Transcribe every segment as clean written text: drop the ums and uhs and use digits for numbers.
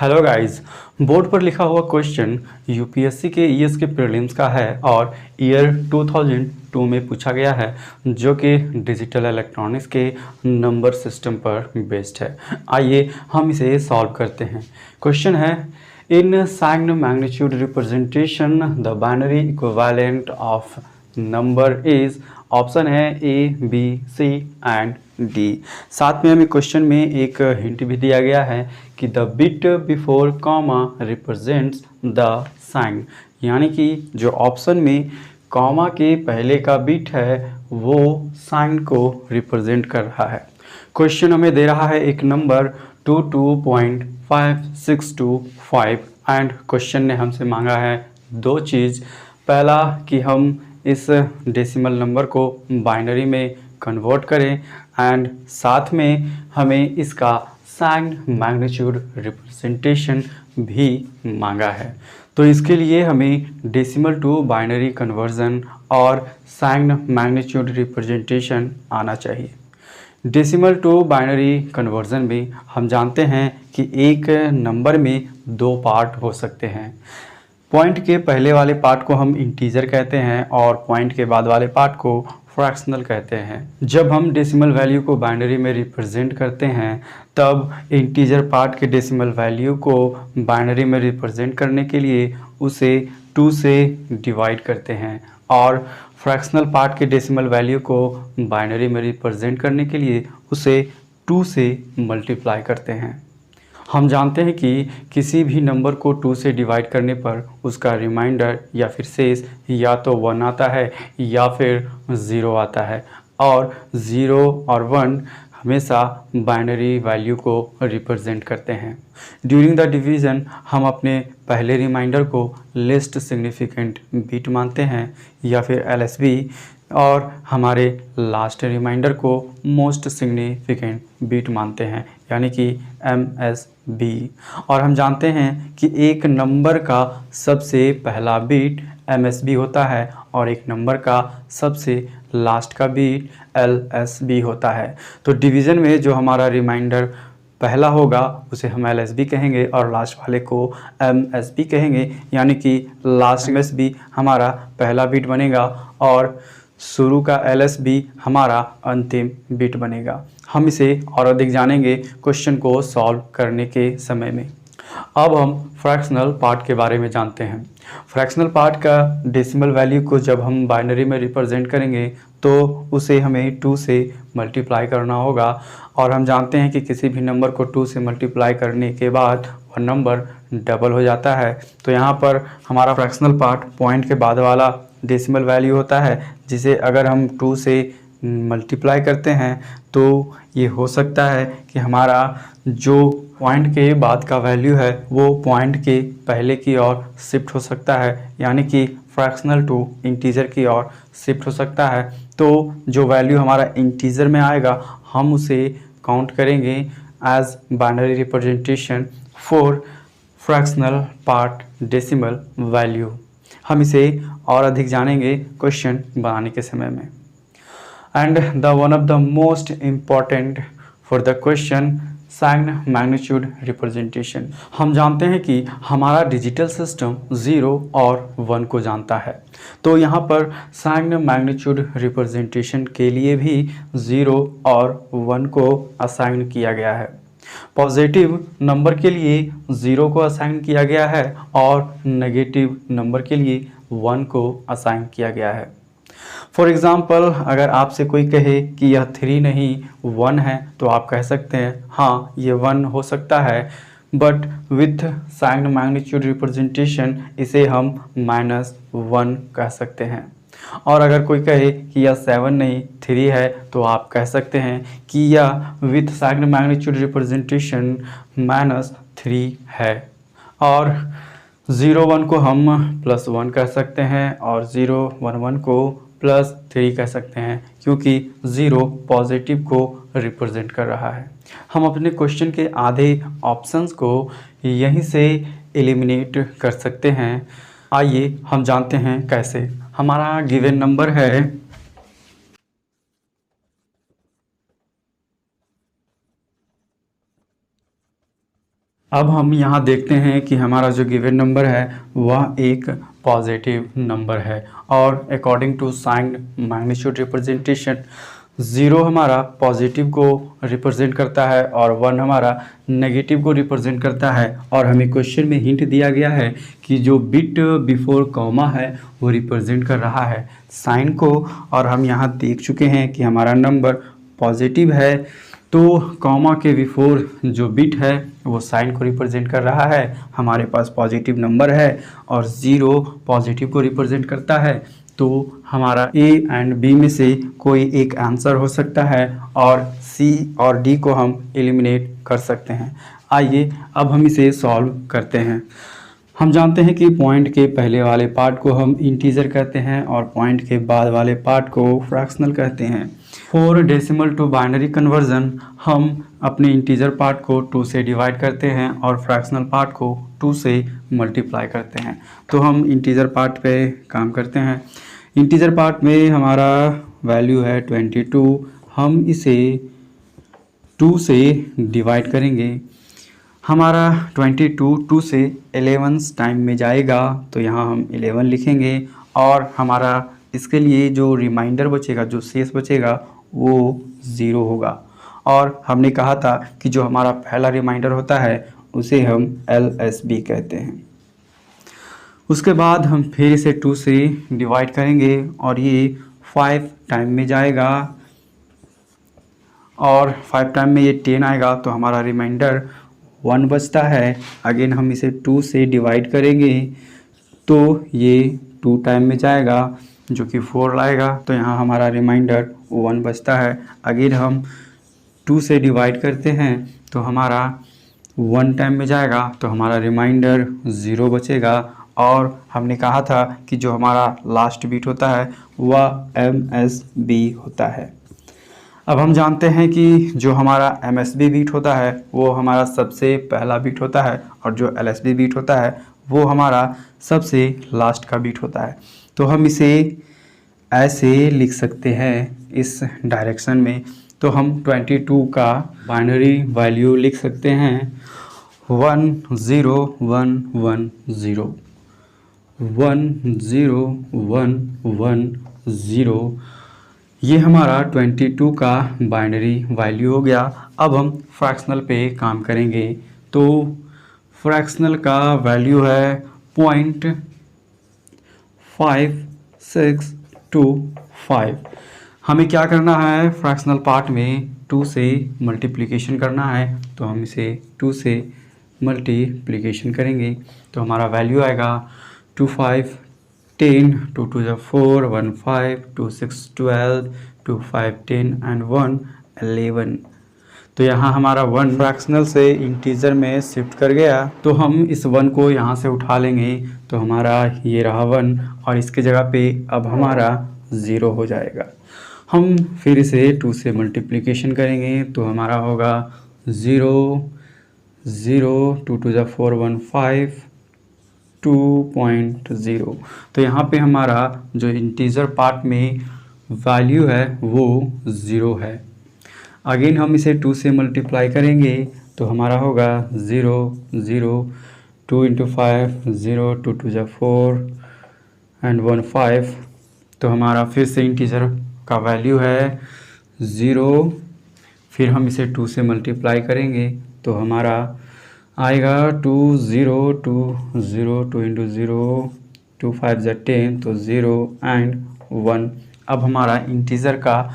Hello guys. Board पर लिखा हुआ क्वेश्चन यूपीएससी के ईएस के प्रीलिम्स का है और ईयर 2002 में पूछा गया है, जो कि डिजिटल इलेक्ट्रॉनिक्स के नंबर सिस्टम पर बेस्ड है। आइए हम इसे सॉल्व करते हैं। क्वेश्चन है, in sign magnitude representation the binary equivalent of number is, option है A, B, C and D. साथ में हमें क्वेश्चन में एक हिंट भी दिया गया है कि the bit before comma represents the sign, यानी कि जो ऑप्शन में कॉमा के पहले का बिट है वो साइन को रिप्रेजेंट कर रहा है। क्वेश्चन हमें दे रहा है एक नंबर 22.5625 एंड क्वेश्चन ने हमसे मांगा है दो चीज़। पहला कि हम इस डेसिमल नंबर को बाइनरी में कन्वर्ट करें एंड साथ में हमें इसका साइन मैग्नीट्यूड रिप्रेजेंटेशन भी मांगा है। तो इसके लिए हमें डेसिमल टू बाइनरी कन्वर्जन और साइन मैग्नीट्यूड रिप्रेजेंटेशन आना चाहिए। डेसिमल टू बाइनरी कन्वर्जन में हम जानते हैं कि एक नंबर में दो पार्ट हो सकते हैं। पॉइंट के पहले वाले पार्ट को हम इंटीजर कहते हैं और पॉइंट के बाद वाले पार्ट को फ्रैक्शनल कहते हैं। जब हम डेसिमल वैल्यू को बाइनरी में रिप्रेजेंट करते हैं तब इंटीजर पार्ट के डेसिमल वैल्यू को बाइनरी में रिप्रेजेंट करने के लिए उसे 2 से डिवाइड करते हैं और फ्रैक्शनल पार्ट के डेसिमल वैल्यू को बाइनरी में रिप्रेजेंट करने के लिए उसे 2 से मल्टीप्लाई करते हैं। हम जानते हैं कि किसी भी नंबर को 2 से डिवाइड करने पर उसका रिमाइंडर या फिर शेष या तो 1 आता है या फिर 0 आता है, और 0 और 1 हमेशा बाइनरी वैल्यू को रिप्रेजेंट करते हैं। ड्यूरिंग द डिवीज़न हम अपने पहले रिमाइंडर को लिस्ट सिग्निफिकेंट बिट मानते हैं या फिर एलएसबी, और हमारे लास्ट रिमाइंडर को मोस्ट सिग्निफिकेंट बिट मानते हैं यानी कि एमएसबी। और हम जानते हैं कि एक नंबर का सबसे पहला बिट एमएसबी होता है और एक नंबर का सबसे लास्ट का बिट एलएसबी होता है। तो डिवीज़न में जो हमारा रिमाइंडर पहला होगा उसे हम एलएसबी कहेंगे और लास्ट वाले को एमएसबी कहेंगे, यानी कि लास्ट एमएसबी हमारा पहला बिट बनेगा और शुरू का एलएसबी हमारा अंतिम बिट बनेगा। हम इसे और अधिक जानेंगे क्वेश्चन को सॉल्व करने के समय में। अब हम फ्रैक्शनल पार्ट के बारे में जानते हैं। फ्रैक्शनल पार्ट का डेसिमल वैल्यू को जब हम बाइनरी में रिप्रेजेंट करेंगे तो उसे हमें 2 से मल्टीप्लाई करना होगा, और हम जानते हैं कि किसी भी नंबर को 2 से मल्टीप्लाई करने के बाद वह नंबर डबल हो जाता है। तो यहाँ पर हमारा फ्रैक्शनल पार्ट पॉइंट के बाद वाला डेसिमल वैल्यू होता है, जिसे अगर हम 2 से मल्टीप्लाई करते हैं तो ये हो सकता है कि हमारा जो पॉइंट के बाद का वैल्यू है वो पॉइंट के पहले की ओर शिफ्ट हो सकता है, यानी कि फ्रैक्शनल टू इंटीजर की ओर शिफ्ट हो सकता है। तो जो वैल्यू हमारा इंटीजर में आएगा हम उसे काउंट करेंगे as binary representation for fractional part decimal value. हम इसे और अधिक जानेंगे क्वेश्चन बनाने के समय में। And the one of the most important for the question sign magnitude representation. हम जानते हैं कि हमारा डिजिटल सिस्टम 0 और 1 को जानता है, तो यहाँ पर साइन मैग्नीट्यूड रिप्रेजेंटेशन के लिए भी 0 और 1 को असाइन किया गया है। पॉजिटिव नंबर के लिए 0 को असाइन किया गया है और नेगेटिव नंबर के लिए 1 को असाइन किया गया है। फॉर एग्ज़ाम्पल, अगर आपसे कोई कहे कि यह 3 नहीं 1 है तो आप कह सकते हैं हाँ ये 1 हो सकता है, but with sign magnitude representation इसे हम -1 कह सकते हैं। और अगर कोई कहे कि यह 7 नहीं 3 है तो आप कह सकते हैं कि यह विथ साइन मैग्नीट्यूड रिप्रेजेंटेशन -3 है। और 0 1 को हम +1 कह सकते हैं और 0 1 1 को +3 कह सकते हैं, क्योंकि 0 पॉजिटिव को रिप्रेजेंट कर रहा है। हम अपने क्वेश्चन के आधे ऑप्शंस को यहीं से एलिमिनेट कर सकते हैं। आइए हम जानते हैं कैसे। हमारा गिवन नंबर है अब हम यहाँ देखते हैं कि हमारा जो गिवन नंबर है वह एक पॉजिटिव नंबर है और according to sign magnitude representation 0 हमारा पॉजिटिव को रिप्रेजेंट करता है और 1 हमारा नेगेटिव को रिप्रेजेंट करता है। और हमें क्वेश्चन में हिंट दिया गया है कि जो बिट बिफोर कॉमा है वो रिप्रेजेंट कर रहा है साइन को, और हम यहाँ देख चुके हैं कि हमारा नंबर पॉजिटिव है तो कॉमा के बिफोर जो बिट है वो साइन को रिप्रेजेंट कर रहा है। हमारे पास पॉजिटिव नंबर है और 0 पॉजिटिव को रिप्रेजेंट करता है, तो हमारा ए एंड बी में से कोई एक आंसर हो सकता है और सी और डी को हम एलिमिनेट कर सकते हैं। आइए अब हम इसे सॉल्व करते हैं। हम जानते हैं कि पॉइंट के पहले वाले पार्ट को हम इंटीजर कहते हैं और पॉइंट के बाद वाले पार्ट को फ्रैक्शनल कहते हैं। For decimal to binary conversion हम अपने इंटीजर पार्ट को 2 से डिवाइड करते हैं और फ्रैक्शनल पार्ट को 2 से मल्टीप्लाई करते हैं। तो हम इंटीजर पार्ट पे काम करते हैं। इंटीजर पार्ट में हमारा वैल्यू है 22, हम इसे 2 से डिवाइड करेंगे। हमारा 22 2 से 11 टाइम में जाएगा तो यहाँ हम 11 लिखेंगे और हमारा इसके लिए जो रिमाइंडर बचेगा, जो शेष बचेगा वो 0 होगा। और हमने कहा था कि जो हमारा पहला रिमाइंडर होता है उसे हम LSB कहते हैं। उसके बाद हम फिर इसे 2 से डिवाइड करेंगे और ये 5 टाइम में जाएगा और 5 टाइम में ये 10 आएगा तो हमारा रिमाइंडर 1 बचता है। अगेन हम इसे 2 से डिवाइड करेंगे तो ये 2 टाइम में जाएगा जो कि 4 लाएगा, तो यहाँ हमारा रिमाइंडर 1 बचता है। अगेन हम 2 से डिवाइड करते हैं तो हमारा 1 टाइम में जाएगा तो हमारा रिमाइंडर 0 बचेगा। और हमने कहा था कि जो हमारा लास्ट बीट होता है वह MSB होता है। अब हम जानते हैं कि जो हमारा MSB बीट होता है वो हमारा सबसे पहला बीट होता है और जो LSB बीट होता है वो हमारा सबसे लास्ट का बीट होता है। तो हम इसे ऐसे लिख सकते हैं इस डायरेक्शन में। तो हम 22 का बाइनरी वैल्यू लिख सकते हैं 1 0 1 1 0 1 0 1 1 0। ये हमारा 22 का बाइनरी वैल्यू हो गया। अब हम फ्रैक्शनल पे काम करेंगे। तो फ्रैक्शनल का वैल्यू है 0.5625। हमें क्या करना है, फ्रैक्शनल पार्ट में 2 से मल्टीप्लिकेशन करना है, तो हम इसे 2 से मल्टीप्लिकेशन करेंगे तो हमारा वैल्यू आएगा 2 5 10 2 2 4 1 5 2 6 12 2 5 10 एंड 1 11। तो यहाँ हमारा 1 फ्रैक्शनल से इंटीजर में शिफ्ट कर गया, तो हम इस 1 को यहाँ से उठा लेंगे तो हमारा ये रहा 1 और इसके जगह पे अब हमारा 0 हो जाएगा। हम फिर इसे 2 से मल्टीप्लिकेशन करेंगे तो हमारा होगा 0 0 2 2 4 1 5 2.0। तो यहाँ पे हमारा जो इंटीजर पार्ट में वैल्यू है वो 0 है। अगेन हम इसे 2 से मल्टीप्लाई करेंगे तो हमारा होगा 0 0 2 × 5 0 2 2 4 एंड 1 5। तो हमारा फिर से इंटीजर का वैल्यू है 0। फिर हम इसे 2 से मल्टीप्लाई करेंगे तो हमारा आएगा 2 0 2 0 2 × 0 2 5 10 तो 0 एंड 1। अब हमारा इंटीजर का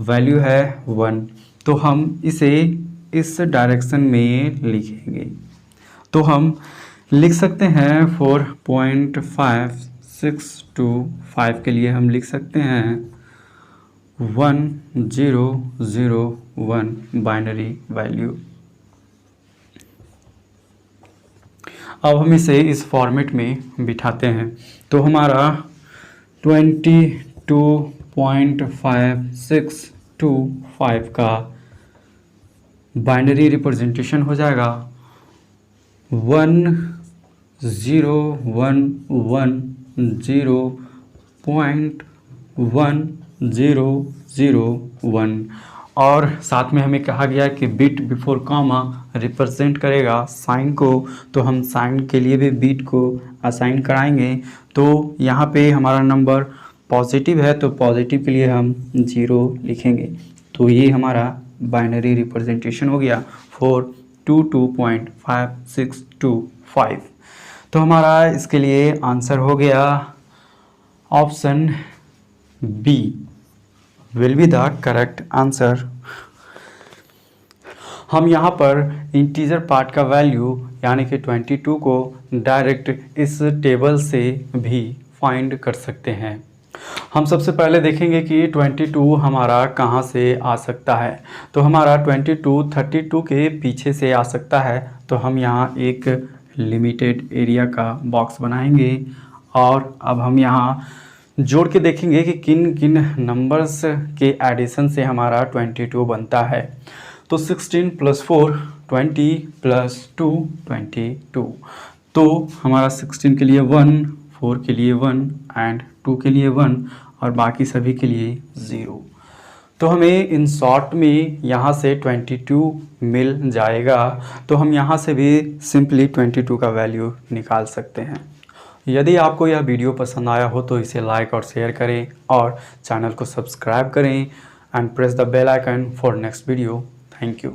वैल्यू है 1, तो हम इसे इस डायरेक्शन में लिखेंगे। तो हम लिख सकते हैं 4.5625 के लिए हम लिख सकते हैं 1 0 0 1 बाइनरी वैल्यू। अब हम इसे इस फॉर्मेट में बिठाते हैं तो हमारा 22.5625 का बाइनरी रिप्रेजेंटेशन हो जाएगा 1010.1001 और और साथ में हमें कहा गया कि बिट बिफोर कॉमा रिप्रेजेंट करेगा साइन को, तो हम साइन के लिए भी बिट को असाइन कराएंगे। तो यहाँ पे हमारा नंबर पॉजिटिव है तो पॉजिटिव के लिए हम 0 लिखेंगे। तो ये हमारा बाइनरी रिप्रेजेंटेशन हो गया 422.5625। तो हमारा इसके लिए आंसर हो गया option B will be the correct answer. हम यहाँ पर इंटीजर पार्ट का वैल्यू यानी कि 22 को डायरेक्ट इस टेबल से भी फाइंड कर सकते हैं। हम सबसे पहले देखेंगे कि 22 हमारा कहाँ से आ सकता है। तो हमारा 22 32 के पीछे से आ सकता है। तो हम यहाँ एक लिमिटेड एरिया का बॉक्स बनाएंगे और अब हम यहाँ जोड़ के देखेंगे कि किन किन नंबर्स के एडिशन से हमारा 22 बनता है। तो 16 + 4 20 + 2 22। तो हमारा 16 के लिए 1, 4 के लिए 1 एंड 2 के लिए 1 और बाकी सभी के लिए 0। तो हमें इन शॉर्ट में यहाँ से 22 मिल जाएगा। तो हम यहाँ से भी सिंपली 22 का वैल्यू निकाल सकते हैं। यदि आपको यह वीडियो पसंद आया हो तो इसे लाइक और शेयर करें और चैनल को सब्सक्राइब करें and press the bell icon for next video. Thank you.